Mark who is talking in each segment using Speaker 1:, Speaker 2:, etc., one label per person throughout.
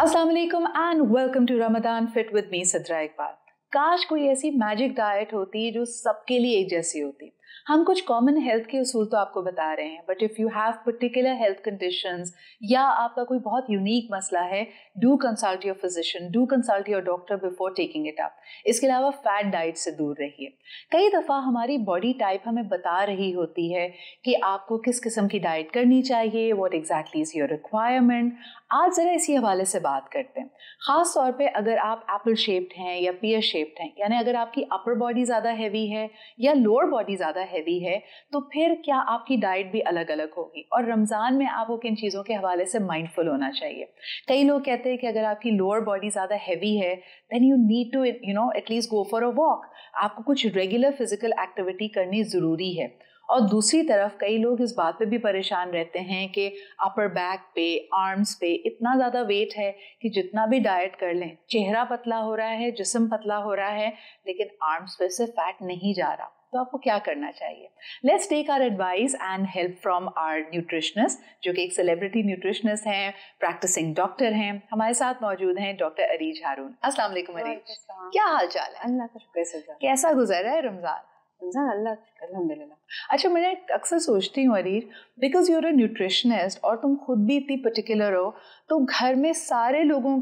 Speaker 1: अस्सलाम वालेकुम and welcome to Ramadan fit with me Sidra Iqbal. काश कोई ऐसी मैजिक डाइट होती जो सबके लिए एक जैसी होती। हम कुछ कॉमन हेल्थ के उसूल तो आपको बता रहे हैं, but if you have particular health conditions या आपका कोई बहुत यूनिक मसला है, do consult your physician, do consult your doctor before taking it up. इसके अलावा फैट डाइट से दूर रहिए। कई दफ़ा हमारी बॉडी टाइप हमें बता रही होती है कि आपको किस किस्म की डाइट करनी चाहिए, what exactly is your requirement. आज ज़रा इसी हवाले से बात करते हैं। ख़ास तौर पे अगर आप एप्पल शेप्ड हैं या पियर शेप्ड हैं, यानी अगर आपकी अपर बॉडी ज़्यादा हैवी है या लोअर बॉडी ज़्यादा हैवी है, तो फिर क्या आपकी डाइट भी अलग अलग होगी। और रमज़ान में आपको किन चीज़ों के हवाले से माइंडफुल होना चाहिए। कई लोग कहते हैं कि अगर आपकी लोअर बॉडी ज़्यादा हैवी है then you need to at least go for a walk. आपको कुछ रेगुलर फिजिकल एक्टिविटी करनी ज़रूरी है। और दूसरी तरफ कई लोग इस बात पे भी परेशान रहते हैं कि अपर बैक पे, आर्म्स पे इतना ज़्यादा वेट है कि जितना भी डाइट कर लें, चेहरा पतला हो रहा है, जिस्म पतला हो रहा है, लेकिन आर्म्स पे से फैट नहीं जा रहा। तो आपको क्या करना चाहिए? Let's take our advice and help from our nutritionist, जो कि एक सेलिब्रिटी न्यूट्रिशनिस्ट हैं, प्रैक्टिसिंग डॉक्टर हैं। हमारे साथ मौजूद हैं डॉक्टर अरीज हारून। अस्सलाम वालेकुम अरीज, क्या हाल चाल है?
Speaker 2: अल्लाह का शुक्र है।
Speaker 1: कैसा गुजर रहा है रमज़ान?
Speaker 2: अल्लाह अल्हम्दुलिल्लाह।
Speaker 1: अच्छा, मैं अक्सर सोचती हूँ Areej, because you're a nutritionist और तुम खुद भी इतनी पर्टिकुलर हो, तो घर में सारे लोगों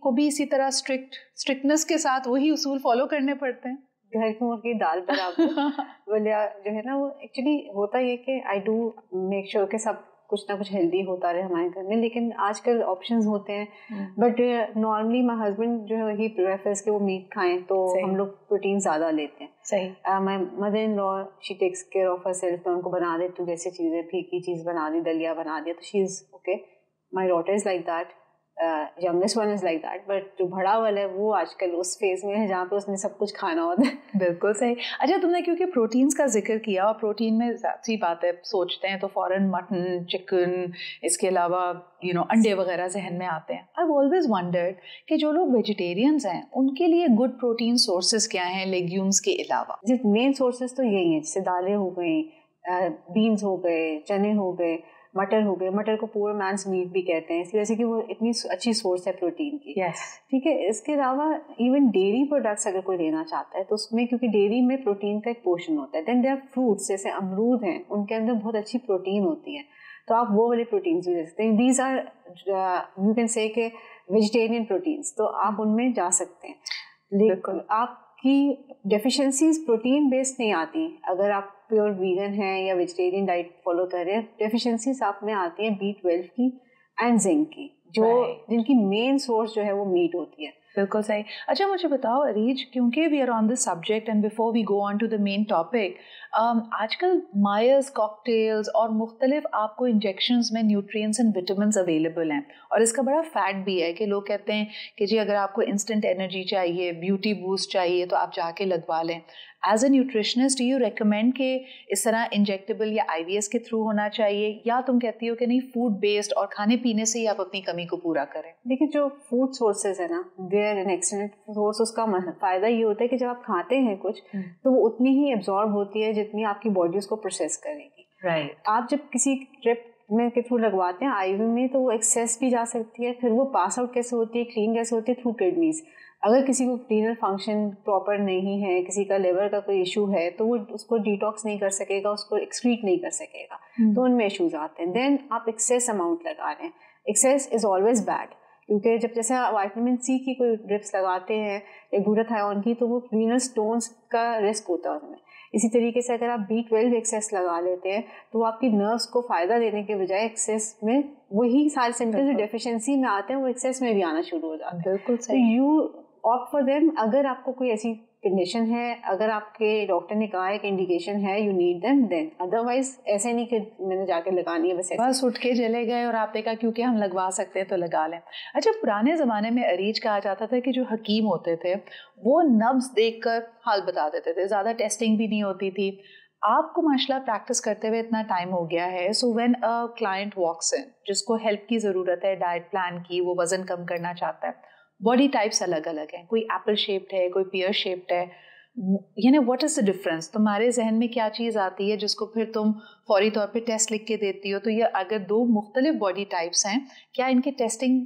Speaker 1: को भी इसी तरह स्ट्रिक्टनेस के साथ वही उसूल फॉलो करने पड़ते हैं?
Speaker 2: घर की मुर्गी दाल बराबर बोलिया जो है ना, वो एक्चुअली होता ये कि आई डू मेक श्योर कि सब कुछ ना कुछ हेल्दी होता रहे हमारे घर में, लेकिन आजकल ऑप्शंस होते हैं। बट नॉर्मली माय हस्बैंड जो है ही प्रेफर्स कि वो मीट खाएं, तो हम लोग प्रोटीन ज़्यादा लेते हैं।
Speaker 1: सही।
Speaker 2: My mother in law she takes care of herself. मैं उनको बना देती हूँ जैसे चीज़ें, फीकी चीज़ बना दी, दलिया बना दिया, तो she is okay. My daughter is like that, youngest one is like that, but जो बड़ा वाला है वो आजकल उस फेज में है जहाँ पे उसने सब कुछ खाना होता है।
Speaker 1: बिल्कुल सही। अच्छा, तुमने क्योंकि प्रोटीन्स का जिक्र किया, और प्रोटीन में सी बात है, सोचते हैं तो फॉरन मटन, चिकन, इसके अलावा अंडे वगैरह जहन में आते हैं। आई ऑलवेज वंडर्ड कि जो लोग वेजिटेरियंस हैं उनके लिए गुड प्रोटीन सोर्सेज क्या हैं लेग्यूम्स के अलावा?
Speaker 2: मेन सोर्सेज तो यही हैं, जैसे दालें हो गई, बीन्स हो गए, चने हो गए, मटर हो गए। मटर को पूअर मैन्स मीट भी कहते हैं, इस वजह से कि वो इतनी अच्छी सोर्स है प्रोटीन की। ठीक है। इसके अलावा इवन डेयरी प्रोडक्ट्स अगर कोई लेना चाहता है तो उसमें, क्योंकि डेयरी में प्रोटीन का एक पोर्शन होता है। देन देयर फ्रूट्स, जैसे अमरूद हैं, उनके अंदर बहुत अच्छी प्रोटीन होती है, तो आप वो वाले प्रोटीन्स भी ले सकते हैं। These are you can say के वेजिटेरियन प्रोटीन्स, तो आप उनमें जा सकते हैं। लेकिन आपकी डेफिशिएंसीज प्रोटीन बेस्ड नहीं आती। अगर आप प्योर वीगन है या वेजिटेरियन डाइट फॉलो कर रहे हैं, डेफिशिएंसीज आप में आती हैं B12 की एंड जिंक की, जो जिनकी मेन सोर्स जो है वो मीट होती है।
Speaker 1: बिल्कुल सही। अच्छा, मुझे बताओ अरीज, क्योंकि we are on this subject and before we go on to the main topic, आजकल मायर्स कॉकटेल्स और मुख्तलिफ आपको इंजेक्शंस में न्यूट्रिएंट्स एंड विटामिन्स अवेलेबल हैं, और इसका बड़ा फैक्ट भी है कि लोग कहते हैं कि जी अगर आपको इंस्टेंट एनर्जी चाहिए, ब्यूटी बूस्ट चाहिए, तो आप जाके लगवा लें। As a nutritionist do you recommend कि इस तरह इंजेक्टेबल या IVS के थ्रू होना चाहिए, या तुम कहती हो कि नहीं, फूड बेस्ड और खाने पीने से ही आप अपनी कमी को पूरा करें?
Speaker 2: देखिए, जो फूड सोर्सेज है ना, they are an excellent source. उसका फ़ायदा ये होता है कि जब आप खाते हैं कुछ तो वो उतनी ही एब्जॉर्ब होती है जितनी आपकी बॉडी उसको प्रोसेस करेगी।
Speaker 1: राइट।
Speaker 2: आप जब किसी ट्रिप में के थ्रू लगवाते हैं IV में, तो वो एक्सेस भी जा सकती है, फिर वो पास आउट कैसे होती है, क्लीन कैसे होती है, थ्रू किडनीज। अगर किसी को रीनल फंक्शन प्रॉपर नहीं है, किसी का लिवर का कोई इशू है, तो वो उसको डिटॉक्स नहीं कर सकेगा, उसको एक्सक्रीट नहीं कर सकेगा, तो उनमें इशूज आते हैं। देन आप एक्सेस अमाउंट लगा रहे हैं। एक्सेस इज ऑलवेज बैड, क्योंकि जब जैसे विटामिन C की कोई ड्रिप्स लगाते हैं या ग्लूटाथायोन की, तो वो रीनल स्टोन्स का रिस्क होता है उसमें। इसी तरीके से अगर आप B12 एक्सेस लगा लेते हैं तो वो आपकी नर्व्स को फ़ायदा देने के बजाय एक्सेस में वही सारे सिम्टम्स जो डेफिशिएंसी में आते हैं वो एक्सेस में भी आना शुरू हो जाते हैं।
Speaker 1: बिल्कुल
Speaker 2: सही। तो यू ऑप्ट फॉर देम। अगर आपको कोई ऐसी कंडीशन है, अगर आपके डॉक्टर ने कहा है कि इंडिकेशन है, you need them, then. Otherwise ऐसे नहीं कि मैंने जाके लगानी है,
Speaker 1: बस उठ के चले गए और आपने कहा क्योंकि हम लगवा सकते हैं तो लगा लें। अच्छा, पुराने ज़माने में अरीज कहा जाता था कि जो हकीम होते थे वो नब्ज देखकर हाल बता देते थे, ज़्यादा टेस्टिंग भी नहीं होती थी। आपको माशाल्लाह प्रैक्टिस करते हुए इतना टाइम हो गया है, सो व्हेन अ क्लाइंट वॉक्स इन, जिसको हेल्प की ज़रूरत है, डाइट प्लान की, वो वज़न कम करना चाहता है, बॉडी टाइप्स अलग अलग हैं, कोई एप्पल शेप्ड है, कोई पियर शेप्ड है, यानी व्हाट इज़ द डिफरेंस? तुम्हारे जहन में क्या चीज़ आती है जिसको फिर तुम फौरी तौर पे टेस्ट लिख के देती हो? तो ये अगर दो मुख्तलिफ बॉडी टाइप्स हैं, क्या इनके टेस्टिंग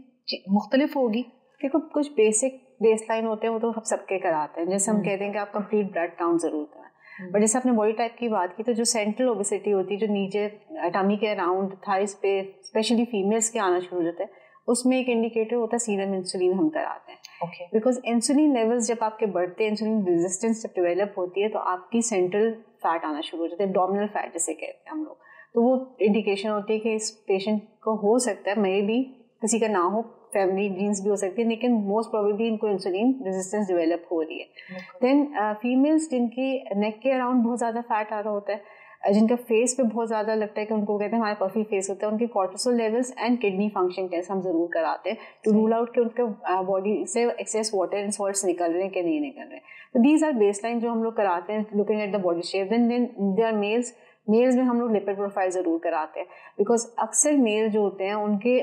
Speaker 1: मुख्तलिफ होगी?
Speaker 2: देखो कुछ बेसिक बेसलाइन होते हैं वो तो हम सबके कराते हैं, जैसे हम कहते हैं कि आप कंप्लीट ब्लड काउंट जरूर कराएं। बट जैसे आपने बॉडी टाइप की बात की तो जो सेंट्रल ओबेसिटी होती है, जो नीचे टमी के अराउंड थाइस पे स्पेशली फीमेल्स के आना शुरू हो जाता है, उसमें एक इंडिकेटर होता है सीरम इंसुलिन हम कराते हैं। बिकॉज इंसुलिन लेवल्स जब आपके बढ़ते हैं, इंसुलिन रेजिस्टेंस जब डेवलप होती है तो आपकी सेंट्रल फैट आना शुरू हो जाता है, एब्डोमिनल फैट जिसे कहते हैं हम लोग। तो वो इंडिकेशन होती है कि इस पेशेंट को हो सकता है, मे बी किसी का ना हो, फैमिली जीन्स भी हो सकती है, लेकिन मोस्ट प्रोबेबली इनको इंसुलिन रेजिस्टेंस डेवलप हो रही है। देन फीमेल्स जिनकी नेक के अराउंड बहुत ज़्यादा फैट आ रहा होता है, जिनका फेस पे बहुत ज़्यादा लगता है कि उनको कहते हैं हमारे पफी फेस होता है, उनके cortisol levels and kidney function test हम जरूर कराते हैं टू रूल आउट कि उनके बॉडी से एक्सेस वाटर एंड सॉल्ट्स निकल रहे हैं कि नहीं निकल रहे हैं। तो दीज आर बेसलाइन जो हम लोग कराते हैं looking at the body shape. Then they are males में हम लोग लिपिड प्रोफाइल ज़रूर कराते हैं, बिकॉज अक्सर मेल जो होते हैं उनके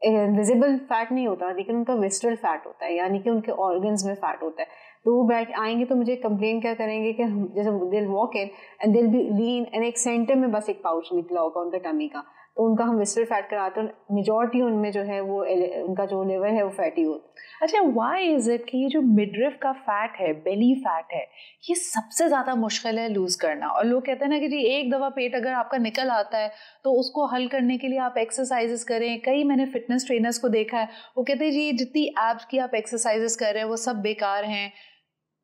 Speaker 2: विजिबल फैट नहीं होता, लेकिन उनका विस्ट्रल फैट होता है, यानी कि उनके ऑर्गन्स में फैट होता है। तो वो बैठ आएंगे तो मुझे कंप्लेन क्या करेंगे कि हम जैसे दिल वॉक इन एंड दिल बी लीन एंड एक सेंटर में बस एक पाउच निकला होगा उनका टमी का, तो उनका हम विस्ट्रल फैट कराते हैं। मेजॉरिटी उनमें जो है वो उनका जो लिवर है वो फैटी होता है।
Speaker 1: अच्छा, व्हाई इज इट कि ये जो मिडरिफ का फैट है, बेली फैट है, ये सबसे ज़्यादा मुश्किल है लूज़ करना? और लोग कहते हैं ना कि जी एक दफ़ा पेट अगर आपका निकल आता है तो उसको हल करने के लिए आप एक्सरसाइजेस करें। कई मैंने फिटनेस ट्रेनर्स को देखा है, वो कहते हैं जी जितनी एब्स की आप एक्सरसाइजेस कर रहे हैं वो सब बेकार हैं।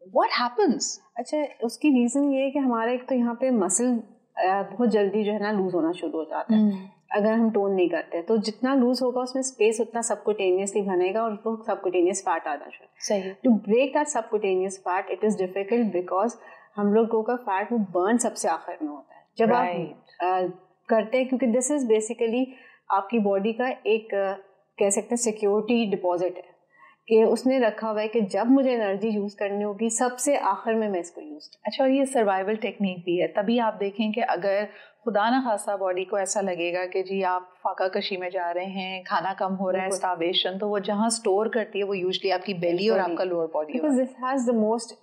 Speaker 1: What happens?
Speaker 2: अच्छा, उसकी रीज़न ये है कि हमारा एक तो यहाँ पे मसल बहुत जल्दी जो है ना लूज होना शुरू हो जाता है अगर हम टोन नहीं करते। तो जितना लूज होगा उसमें स्पेस उतना सबकुटेनियसली बनेगा और उसको सबकुटेनियस फैट आना शुरू।
Speaker 1: सही।
Speaker 2: To break that subcutaneous fat it is difficult because हम लोगों का फैट वो बर्न सबसे आखिर में होता है जब आप करते हैं, क्योंकि दिस इज बेसिकली आपकी बॉडी का एक कह सकते हैं सिक्योरिटी डिपॉजिट है कि उसने रखा हुआ है कि जब मुझे एनर्जी यूज़ करनी होगी सबसे आखिर में मैं इसको यूज़ करूँ।
Speaker 1: अच्छा, और ये सर्वाइवल टेक्निक भी है। तभी आप देखें कि अगर खुदा ना खासा बॉडी को ऐसा लगेगा कि जी आप फाका कशी में जा रहे हैं, खाना कम हो रहा है, स्टार्वेशन, तो वो जहाँ स्टोर करती है वो यूजुअली आपकी बेली और आपका lower body,
Speaker 2: because this has the most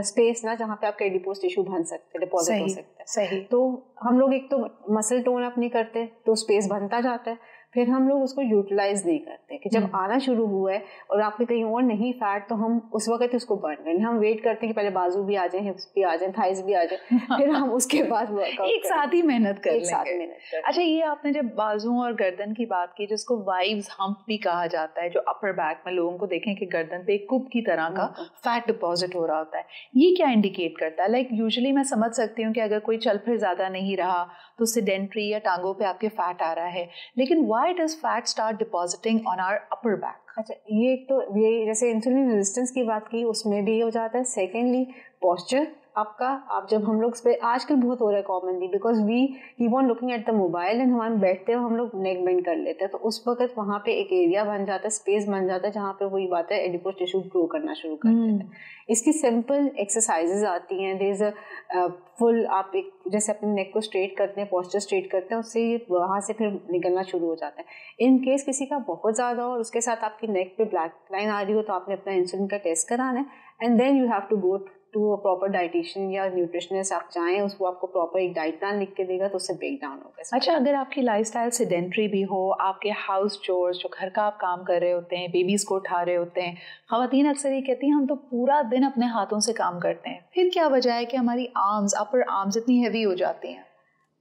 Speaker 2: space ना जहाँ पे आपके एडिपोज टिश्यू बन सकते हैं, डिपॉजिट हो सकता है।
Speaker 1: सही।
Speaker 2: तो हम लोग एक तो मसल टोन अप नहीं करते तो स्पेस बनता जाता है, फिर हम लोग उसको यूटिलाइज नहीं करते कि जब आना शुरू हुआ है और आप पे कहीं और नहीं फैट तो हम उस वक्त उसको बर्न करें। हम वेट करते हैं कि पहले बाजू भी आ जाए, हिप्स भी आ जाए, थाइस भी आ जाए, फिर हम उसके बाद वर्कआउट
Speaker 1: एक साथ ही मेहनत कर लेंगे। अच्छा, ये आपने जब बाजू और गर्दन की बात की जिसको वाइव्स हम्प भी कहा जाता है, जो अपर बैक में लोगों को देखें कि गर्दन पे एक कुप की तरह का फैट डिपॉजिट हो रहा होता है, ये क्या इंडिकेट करता है? लाइक यूजुअली मैं समझ सकती हूँ कि अगर कोई चल फिर ज्यादा नहीं रहा तो सेडेंट्री या टांगों पे आपके फैट आ रहा है, लेकिन why does fat start depositing on our upper back?
Speaker 2: अच्छा, ये तो ये जैसे इंसुलिन रेजिस्टेंस की बात की उसमें भी हो जाता है। सेकेंडली पोस्चर आपका, आप जब हम लोग पे आजकल बहुत हो रहा है commonly because we keep on looking at the mobile and हम बैठते हैं हम लोग नेक बेंड कर लेते हैं, तो उस वक्त वहाँ पे एक एरिया बन जाता है, स्पेस बन जाता है जहाँ पे वही बात है एडिपोज टिश्यू ग्रो करना शुरू कर देते हैं। इसकी सिंपल एक्सरसाइजेज आती हैं। देयर इज अ फुल, आप एक जैसे अपने नेक को स्ट्रेट करते हैं, पोस्चर स्ट्रेट करते हैं, उससे ये वहाँ से फिर निकलना शुरू हो जाता है। इन केस किसी का बहुत ज़्यादा हो और उसके साथ आपकी नेक पे ब्लैक लाइन आ रही हो तो आपने अपना इंसुलिन का टेस्ट कराना है and then you have to go to a proper dietitian या न्यूट्रिशनिस्ट। आप चाहें उसको आपको प्रॉपर एक डाइट प्लान लिख के देगा तो उससे ब्रेक डाउन होगा।
Speaker 1: अच्छा, अगर आपकी लाइफस्टाइल सेडेंट्री भी हो, आपके हाउस चोर्स जो घर का आप काम कर रहे होते हैं, बेबीज को उठा रहे होते हैं, खवातीन अक्सर ये कहती हैं हम तो पूरा दिन अपने हाथों से काम करते हैं, फिर क्या वजह है कि हमारी आर्म्स, अपर आर्म्स इतनी हैवी हो जाती हैं?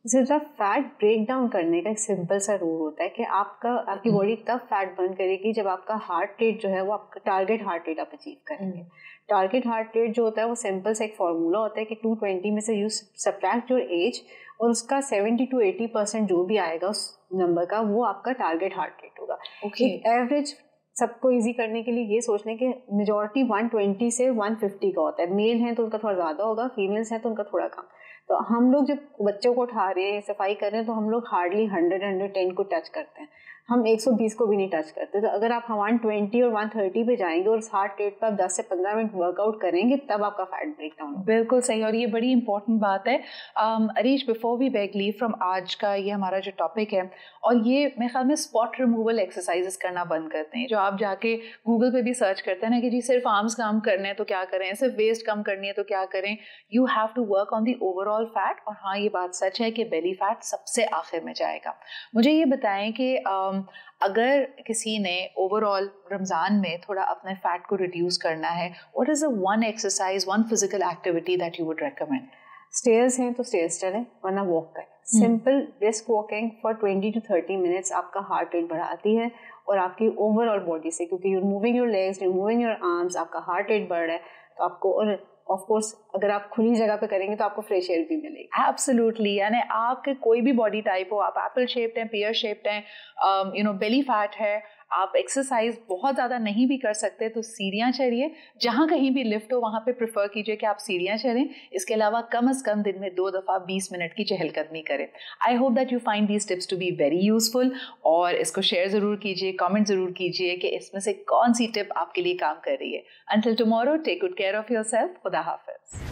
Speaker 2: सिर्फ फैट ब्रेक डाउन करने का एक सिंपल सा रूल होता है कि आपकी बॉडी तब फैट बर्न करेगी जब आपका हार्ट रेट जो है वो आपका टारगेट हार्ट रेट आप अचीव करेंगे। टारगेट हार्ट रेट जो होता है वो सिंपल सा एक फार्मूला होता है कि 220 में से यू सब्ट्रैक्ट योर एज और उसका 70 to 80% जो भी आएगा उस नंबर का वो आपका टारगेट हार्ट रेट होगा। एक एवरेज सबको इजी करने के लिए ये सोच लें कि मेजॉरिटी 120 से 150 का होता है। मेल हैं तो उनका थोड़ा ज़्यादा होगा, फीमेल्स हैं तो उनका थोड़ा कम। तो हम लोग जब बच्चों को उठा रहे हैं, सफाई कर रहे हैं, तो हम लोग हार्डली 100-110 को टच करते हैं, हम 120 को भी नहीं टच करते। तो अगर आप 120 और 130 पे जाएंगे और हार्ट रेट पर आप 10 से 15 मिनट वर्कआउट करेंगे तब आपका फैट ब्रेक डाउन होगा।
Speaker 1: बिल्कुल सही, और ये बड़ी इंपॉर्टेंट बात है। Arish, before we back leave from आज का ये हमारा जो टॉपिक है, और ये मेरे ख्याल में स्पॉट रिमूवल एक्सरसाइजेस करना बंद करते हैं, जो आप जाके गूगल पे भी सर्च करते हैं ना कि जी सिर्फ आर्म्स कम करने हैं तो क्या करें, सिर्फ वेस्ट कम करनी है तो क्या करें। You have to work on the overall fat. और हाँ, ये बात सच है कि बेली फैट सबसे आखिर में जाएगा। मुझे ये बताएं कि अगर किसी ने ओवरऑल रमज़ान में थोड़ा अपने फैट को रिड्यूस करना है, what is the one exercise, one physical activity that you would recommend?
Speaker 2: Stairs हैं तो स्टेयर्स चलें, वरना वॉक करें। Simple brisk walking for 20 to 30 minutes आपका हार्ट रेट बढ़ाती है और आपकी ओवरऑल बॉडी से, क्योंकि you moving your legs, you moving your arms, आपका हार्ट रेट बढ़ रहा है तो आपको, और ऑफ कोर्स अगर आप खुली जगह पे करेंगे तो आपको फ्रेश एयर भी मिलेगी।
Speaker 1: एब्सोल्युटली, यानी आपके कोई भी बॉडी टाइप हो, आप एप्पल शेप्ड हैं, पियर शेप्ड हैं, बेली फैट है, आप एक्सरसाइज बहुत ज़्यादा नहीं भी कर सकते तो सीढ़ियाँ चढ़िए, जहाँ कहीं भी लिफ्ट हो वहाँ पे प्रेफर कीजिए कि आप सीढ़ियाँ चढ़ें। इसके अलावा कम से कम दिन में 2 दफ़ा 20 मिनट की चहलकदमी करें। I hope that you find these tips to be very useful, और इसको शेयर ज़रूर कीजिए, कमेंट ज़रूर कीजिए कि इसमें से कौन सी टिप आपके लिए काम कर रही है। Until tomorrow, take good care of yourself. खुदा हाफिज़।